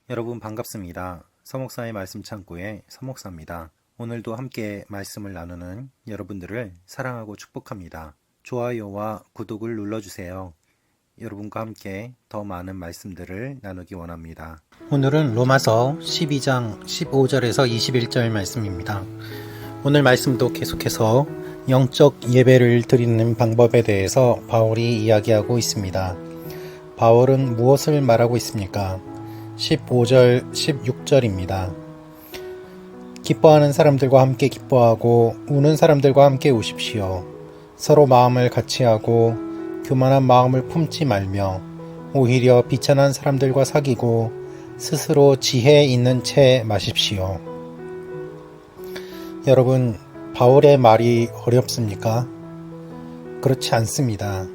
여러분 반갑습니다. 서목사의 말씀 창고의 서목사입니다. 오늘도 함께 말씀을 나누는 여러분들을 사랑하고 축복합니다. 좋아요와 구독을 눌러주세요. 여러분과 함께 더 많은 말씀들을 나누기 원합니다. 오늘은 로마서 12장 15절에서 21절 말씀입니다. 오늘 말씀도 계속해서 영적 예배를 드리는 방법에 대해서 바울이 이야기하고 있습니다. 바울은 무엇을 말하고 있습니까? 15절, 16절입니다. 기뻐하는 사람들과 함께 기뻐하고 우는 사람들과 함께 우십시오. 서로 마음을 같이하고 교만한 마음을 품지 말며 오히려 비천한 사람들과 사귀고 스스로 지혜 있는 채 마십시오. 여러분, 바울의 말이 어렵습니까? 그렇지 않습니다.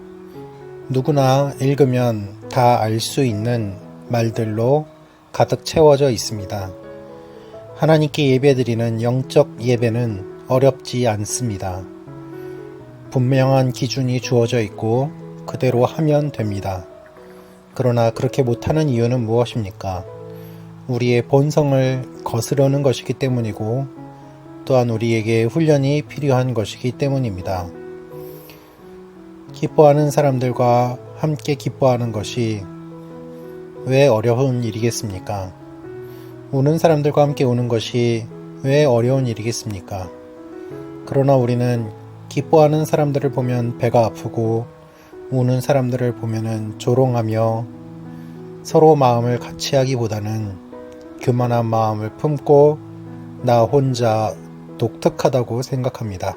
누구나 읽으면 다 알 수 있는 말들로 가득 채워져 있습니다. 하나님께 예배드리는 영적 예배는 어렵지 않습니다. 분명한 기준이 주어져 있고 그대로 하면 됩니다. 그러나 그렇게 못하는 이유는 무엇입니까? 우리의 본성을 거스르는 것이기 때문이고 또한 우리에게 훈련이 필요한 것이기 때문입니다. 기뻐하는 사람들과 함께 기뻐하는 것이 왜 어려운 일이겠습니까? 우는 사람들과 함께 우는 것이 왜 어려운 일이겠습니까? 그러나 우리는 기뻐하는 사람들을 보면 배가 아프고 우는 사람들을 보면 조롱하며 서로 마음을 같이 하기보다는 교만한 마음을 품고 나 혼자 독특하다고 생각합니다.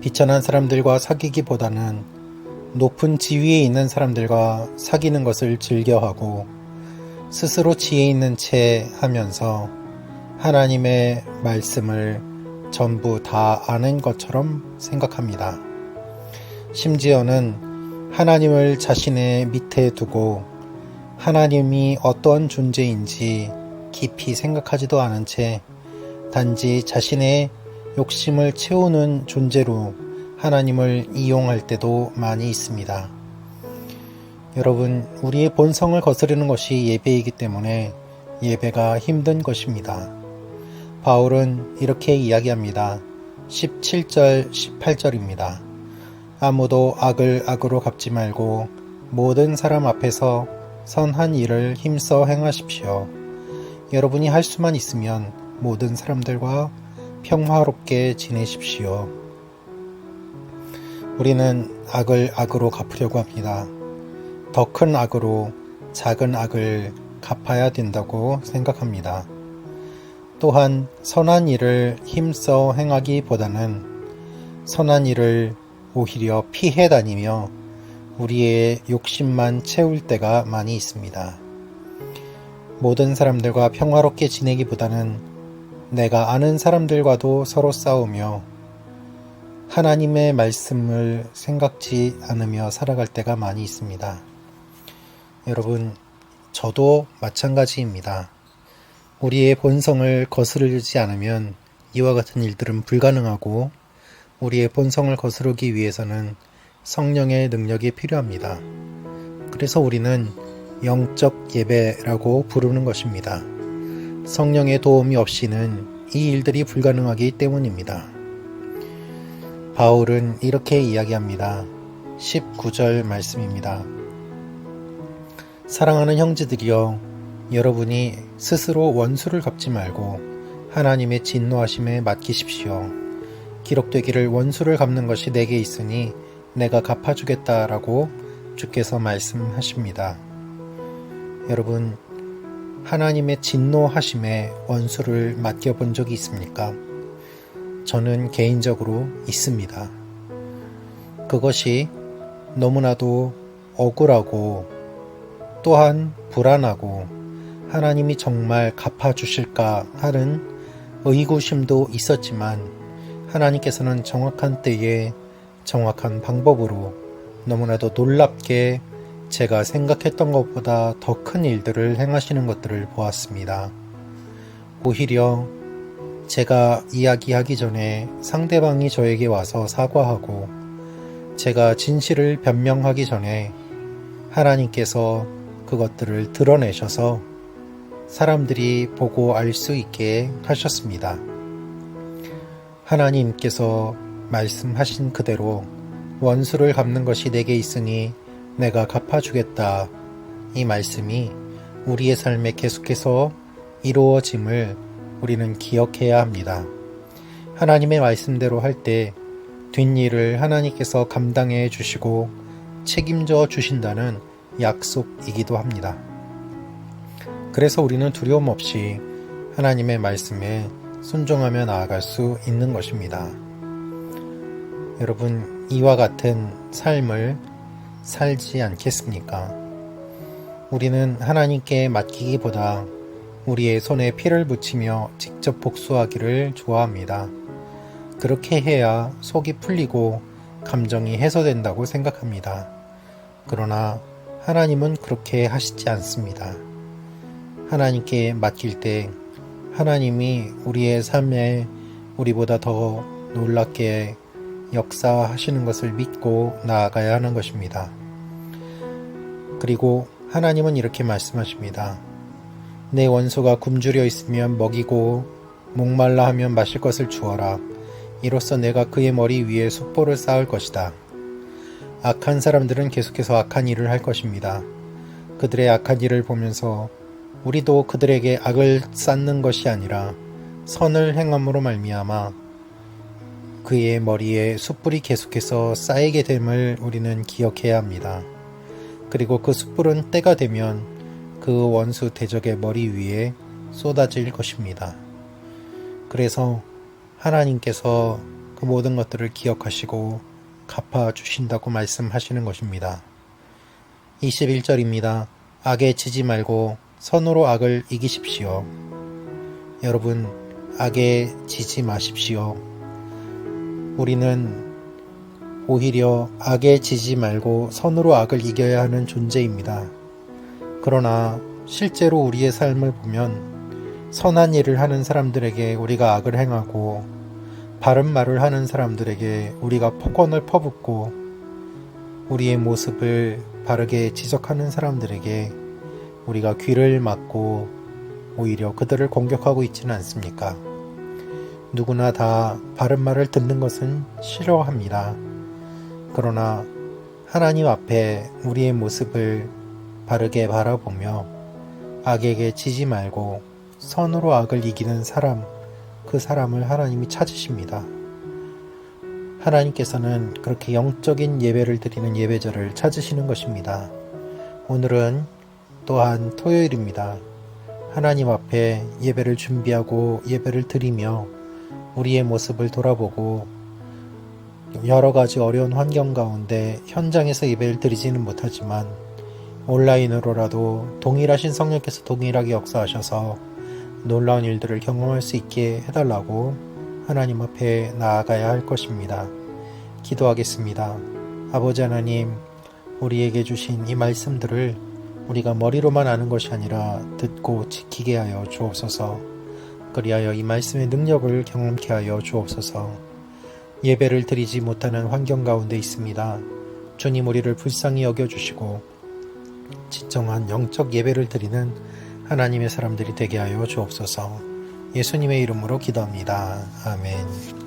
비천한 사람들과 사귀기보다는 높은 지위에 있는 사람들과 사귀는 것을 즐겨하고 스스로 지혜 있는 채 하면서 하나님의 말씀을 전부 다 아는 것처럼 생각합니다. 심지어는 하나님을 자신의 밑에 두고 하나님이 어떤 존재인지 깊이 생각하지도 않은 채 단지 자신의 욕심을 채우는 존재로 하나님을 이용할 때도 많이 있습니다. 여러분, 우리의 본성을 거스르는 것이 예배이기 때문에 예배가 힘든 것입니다. 바울은 이렇게 이야기합니다. 17절, 18절입니다. 아무도 악을 악으로 갚지 말고 모든 사람 앞에서 선한 일을 힘써 행하십시오. 여러분이 할 수만 있으면 모든 사람들과 평화롭게 지내십시오. 우리는 악을 악으로 갚으려고 합니다. 더 큰 악으로 작은 악을 갚아야 된다고 생각합니다. 또한 선한 일을 힘써 행하기보다는 선한 일을 오히려 피해 다니며 우리의 욕심만 채울 때가 많이 있습니다. 모든 사람들과 평화롭게 지내기보다는 내가 아는 사람들과도 서로 싸우며 하나님의 말씀을 생각지 않으며 살아갈 때가 많이 있습니다. 여러분, 저도 마찬가지입니다. 우리의 본성을 거스르지 않으면 이와 같은 일들은 불가능하고 우리의 본성을 거스르기 위해서는 성령의 능력이 필요합니다. 그래서 우리는 영적 예배라고 부르는 것입니다. 성령의 도움이 없이는 이 일들이 불가능하기 때문입니다. 바울은 이렇게 이야기합니다. 19절 말씀입니다. 사랑하는 형제들이여, 여러분이 스스로 원수를 갚지 말고 하나님의 진노하심에 맡기십시오. 기록되기를 원수를 갚는 것이 내게 있으니 내가 갚아주겠다라고 주께서 말씀하십니다. 여러분, 하나님의 진노하심에 원수를 맡겨본 적이 있습니까? 저는 개인적으로 있습니다. 그것이 너무나도 억울하고 또한 불안하고 하나님이 정말 갚아주실까 하는 의구심도 있었지만 하나님께서는 정확한 때에 정확한 방법으로 너무나도 놀랍게 제가 생각했던 것보다 더 큰 일들을 행하시는 것들을 보았습니다. 오히려 제가 이야기하기 전에 상대방이 저에게 와서 사과하고 제가 진실을 변명하기 전에 하나님께서 그것들을 드러내셔서 사람들이 보고 알 수 있게 하셨습니다. 하나님께서 말씀하신 그대로 원수를 갚는 것이 내게 있으니 내가 갚아주겠다. 이 말씀이 우리의 삶에 계속해서 이루어짐을 우리는 기억해야 합니다. 하나님의 말씀대로 할 때 뒷일을 하나님께서 감당해 주시고 책임져 주신다는 약속이기도 합니다. 그래서 우리는 두려움 없이 하나님의 말씀에 순종하며 나아갈 수 있는 것입니다. 여러분, 이와 같은 삶을 살지 않겠습니까? 우리는 하나님께 맡기기보다 우리의 손에 피를 묻히며 직접 복수하기를 좋아합니다. 그렇게 해야 속이 풀리고 감정이 해소된다고 생각합니다. 그러나 하나님은 그렇게 하시지 않습니다. 하나님께 맡길 때 하나님이 우리의 삶에 우리보다 더 놀랍게 역사하시는 것을 믿고 나아가야 하는 것입니다. 그리고 하나님은 이렇게 말씀하십니다. 내 원수가 굶주려 있으면 먹이고 목말라 하면 마실 것을 주어라. 이로써 내가 그의 머리 위에 숯불을 쌓을 것이다. 악한 사람들은 계속해서 악한 일을 할 것입니다. 그들의 악한 일을 보면서 우리도 그들에게 악을 쌓는 것이 아니라 선을 행함으로 말미암아 그의 머리에 숯불이 계속해서 쌓이게 됨을 우리는 기억해야 합니다. 그리고 그 숯불은 때가 되면 그 원수 대적의 머리 위에 쏟아질 것입니다. 그래서 하나님께서 그 모든 것들을 기억하시고 갚아주신다고 말씀하시는 것입니다. 21절입니다. 악에 지지 말고 선으로 악을 이기십시오. 여러분, 악에 지지 마십시오. 우리는 오히려 악에 지지 말고 선으로 악을 이겨야 하는 존재입니다. 그러나 실제로 우리의 삶을 보면 선한 일을 하는 사람들에게 우리가 악을 행하고 바른 말을 하는 사람들에게 우리가 폭언을 퍼붓고 우리의 모습을 바르게 지적하는 사람들에게 우리가 귀를 막고 오히려 그들을 공격하고 있지는 않습니까? 누구나 다 바른 말을 듣는 것은 싫어합니다. 그러나 하나님 앞에 우리의 모습을 바르게 바라보며 악에게 지지 말고 선으로 악을 이기는 사람, 그 사람을 하나님이 찾으십니다. 하나님께서는 그렇게 영적인 예배를 드리는 예배자를 찾으시는 것입니다. 오늘은 또한 토요일입니다. 하나님 앞에 예배를 준비하고 예배를 드리며 우리의 모습을 돌아보고 여러 가지 어려운 환경 가운데 현장에서 예배를 드리지는 못하지만 온라인으로라도 동일하신 성령께서 동일하게 역사하셔서 놀라운 일들을 경험할 수 있게 해달라고 하나님 앞에 나아가야 할 것입니다. 기도하겠습니다. 아버지 하나님, 우리에게 주신 이 말씀들을 우리가 머리로만 아는 것이 아니라 듣고 지키게 하여 주옵소서. 그리하여 이 말씀의 능력을 경험케 하여 주옵소서. 예배를 드리지 못하는 환경 가운데 있습니다. 주님, 우리를 불쌍히 여겨주시고 진정한 영적 예배를 드리는 하나님의 사람들이 되게 하여 주옵소서. 예수님의 이름으로 기도합니다. 아멘.